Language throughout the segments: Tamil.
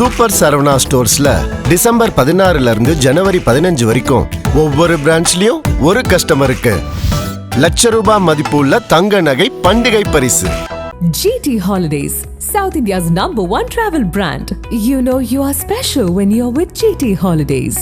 சூப்பர் சரவணா ஸ்டோர்ஸ்ல டிசம்பர் 16 இருந்து ஜனவரி 15 வரைக்கும் ஒவ்வொரு பிரான்ச்லயும் ஒரு கஸ்டமருக்கு ₹1,00,000 மதிப்புள்ள தங்க நகை பண்டிகை பரிசு. GT Holidays, South India's #1 travel brand. You know you are special when you're with GT Holidays.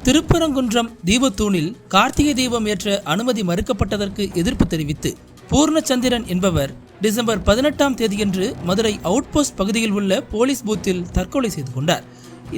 Thiruparankundram தீபத்தூணில் Karthigai Deepam ஏற்ற அனுமதி மறுக்கப்பட்டதற்கு எதிர்ப்பு தெரிவித்து பூர்ணச்சந்திரன் என்பவர் டிசம்பர் 18ஆம் தேதியன்று மதுரை அவுட்போஸ்ட் பகுதியில் உள்ள போலீஸ் பூத்தில் தற்கொலை செய்து கொண்டார்.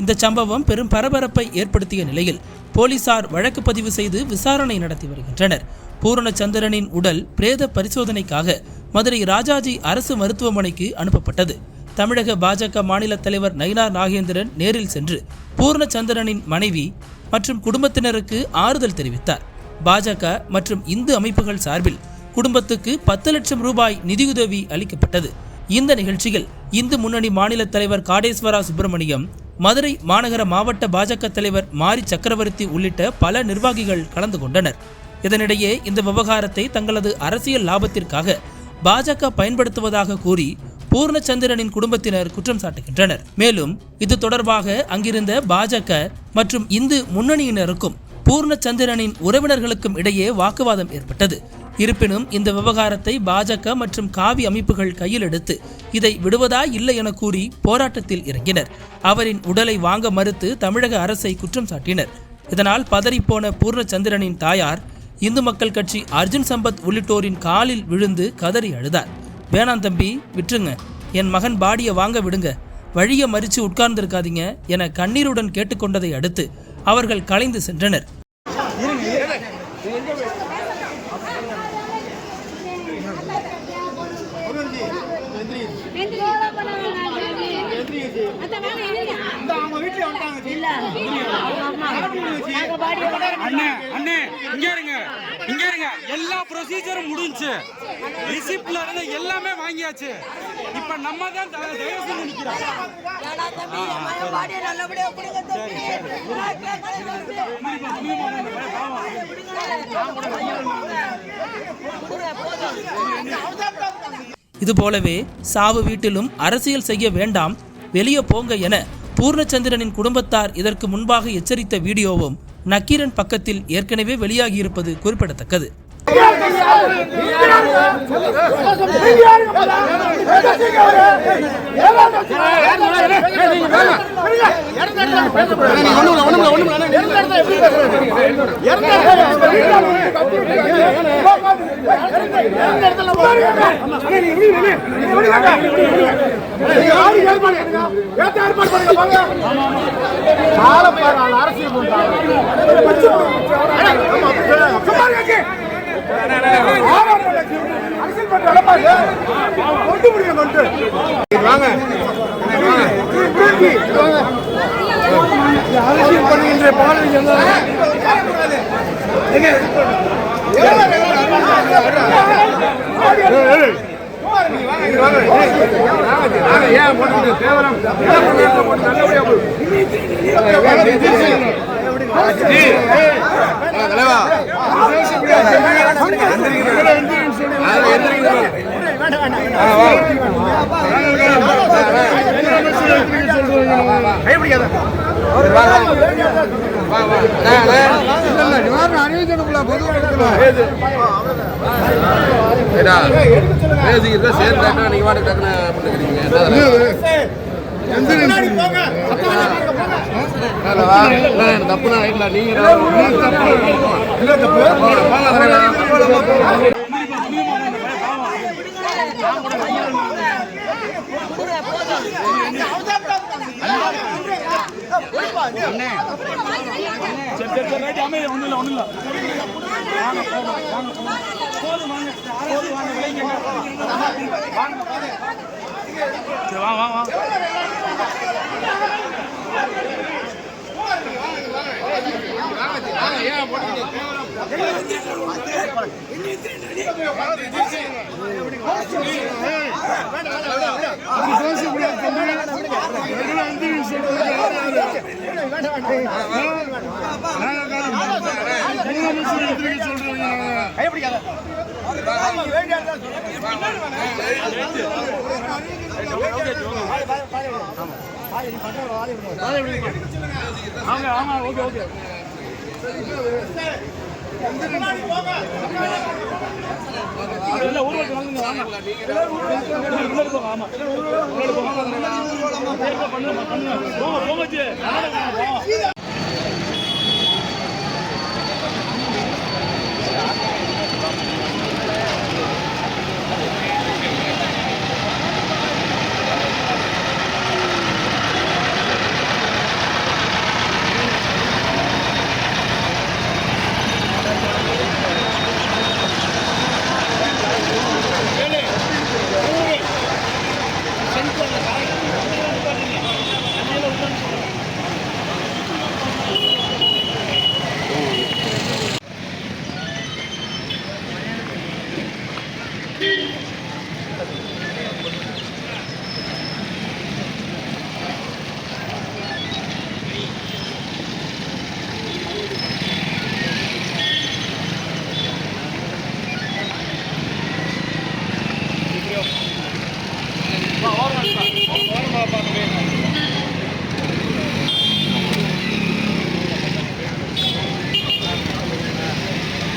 இந்த சம்பவம் பெரும் பரபரப்பை ஏற்படுத்திய நிலையில் போலீசார் வழக்கு பதிவு செய்து விசாரணை நடத்தி வருகின்றனர். பூர்ணச்சந்திரனின் உடல் பிரேத பரிசோதனைக்காக மதுரை ராஜாஜி அரசு மருத்துவமனைக்கு அனுப்பப்பட்டது. தமிழக பாஜக மாநில தலைவர் நயினார் நாகேந்திரன் நேரில் சென்று பூர்ணச்சந்திரனின் மனைவி மற்றும் குடும்பத்தினருக்கு ஆறுதல் தெரிவித்தார். பாஜக மற்றும் இந்து அமைப்புகள் சார்பில் குடும்பத்துக்கு ₹10,00,000 நிதியுதவி அளிக்கப்பட்டது. இந்த நிகழ்ச்சியில் இந்து முன்னணி மாநில தலைவர் காடேஸ்வரா சுப்பிரமணியம், மதுரை மாநகர மாவட்ட பாஜக தலைவர் மாரி சக்கரவர்த்தி உள்ளிட்ட பல நிர்வாகிகள் கலந்து கொண்டனர். இதனிடையே இந்த விவகாரத்தை தங்களது அரசியல் லாபத்திற்காக பாஜக பயன்படுத்துவதாக கூறி பூர்ணச்சந்திரனின் குடும்பத்தினர் குற்றம் சாட்டுகின்றனர். மேலும் இது தொடர்பாக அங்கிருந்த பாஜக மற்றும் இந்து முன்னணியினருக்கும் பூர்ணச்சந்திரனின் உறவினர்களுக்கும் இடையே வாக்குவாதம் ஏற்பட்டது. இருப்பினும் இந்த விவகாரத்தை பாஜக மற்றும் காவி அமைப்புகள் கையில் எடுத்து இதை விடுவதா இல்லை என கூறி போராட்டத்தில் இறங்கினர். அவரின் உடலை வாங்க மறுத்து தமிழக அரசை குற்றம் சாட்டினர். இதனால் பதறிப்போன பூர்ணச்சந்திரனின் தாயார் இந்து மக்கள் கட்சி அர்ஜுன் சம்பத் உள்ளிட்டோரின் காலில் விழுந்து கதறி அழுதார். வேணாம் தம்பி, விட்டுருங்க, என் மகன் பாடியை வாங்க விடுங்க, வழியை மறித்து உட்கார்ந்திருக்காதீங்க என கண்ணீருடன் கேட்டுக்கொண்டதை அடுத்து அவர்கள் கலைந்து சென்றனர். எல்லா ப்ரொசீஜரும் முடிஞ்சு, ரிசிப்ட்ல இருந்து எல்லாமே வாங்கியாச்சு. இப்ப நம்ம தான் தயவு செஞ்சு நிக்கிறோம். இதுபோலவே சாவு வீட்டிலும் அரசியல் செய்ய வேண்டாம், வெளியே போங்க என பூர்ணச்சந்திரனின் குடும்பத்தார் இதற்கு முன்பாக எச்சரித்த வீடியோவும் நக்கீரன் பக்கத்தில் ஏற்கனவே வெளியாகியிருப்பது குறிப்பிடத்தக்கது. Gracias.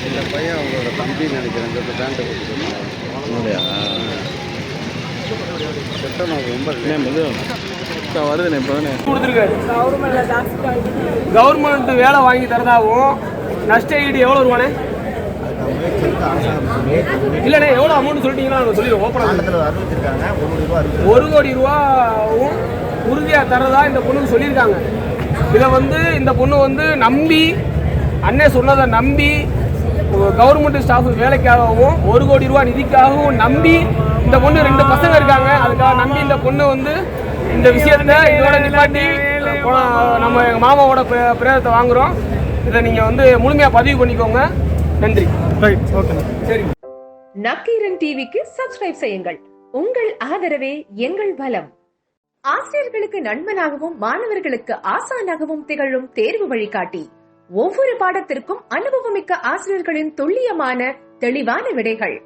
இந்த பையன் அவங்களோட தம்பி நினைக்கிறேன். இந்த பேண்ட்டை கொடுத்துருக்காங்க. ரொம்ப வருதுண்ணே இப்போ கொடுத்துருக்காரு. கவர்மெண்ட் வேலை வாங்கி தரதாகவும் நஷ்ட ஈடு எவ்வளோ ரூபானே? இல்லைண்ணே எவ்வளோ அமௌண்ட் சொல்லிட்டீங்கன்னா நாங்கள் சொல்லிடுவோம். ஓப்பனாக 1 கோடி ரூபாவும் உறுதியாக தரதா இந்த பொண்ணுக்கு சொல்லியிருக்காங்க. இதை வந்து இந்த பொண்ணு நம்பி அண்ணே சொன்னதை நம்பி கவர்மெண்ட் ஸ்டாஃப் வேலைக்காகவும் 1 கோடி ரூபா நிதிக்காகவும் நம்பி இந்த பொண்ணு 2 பசங்க இருக்காங்க. அதுக்காக நம்பி இந்த பொண்ணு இந்த விஷயத்த இதோட நிப்பாட்டி நம்ம எங்கள் மாமாவோட பிரேதத்தை வாங்குகிறோம். இதை நீங்கள் முழுமையாக பதிவு பண்ணிக்கோங்க. நன்றி. சரி. நக்கீரன் டிவிக்கு சப்ஸ்கிரைப் செய்யுங்கள். உங்கள் ஆதரவே எங்கள் பலம். ஆசிரியர்களுக்கு நண்பனாகவும் மாணவர்களுக்கு ஆசானாகவும் திகழும் தேர்வு வழிகாட்டி. ஒவ்வொரு பாடத்திற்கும் அனுபவமிக்க ஆசிரியர்களின் துல்லியமான தெளிவான விடைகள்.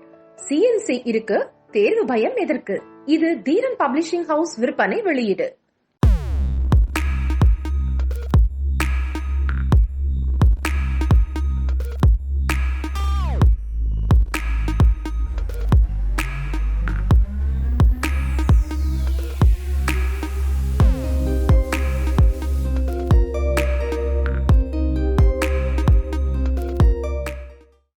CNC இருக்கு, தேர்வு பயம் எதற்கு? இது தீரன் பப்ளிஷிங் ஹவுஸ் விற்பனை வெளியீடு.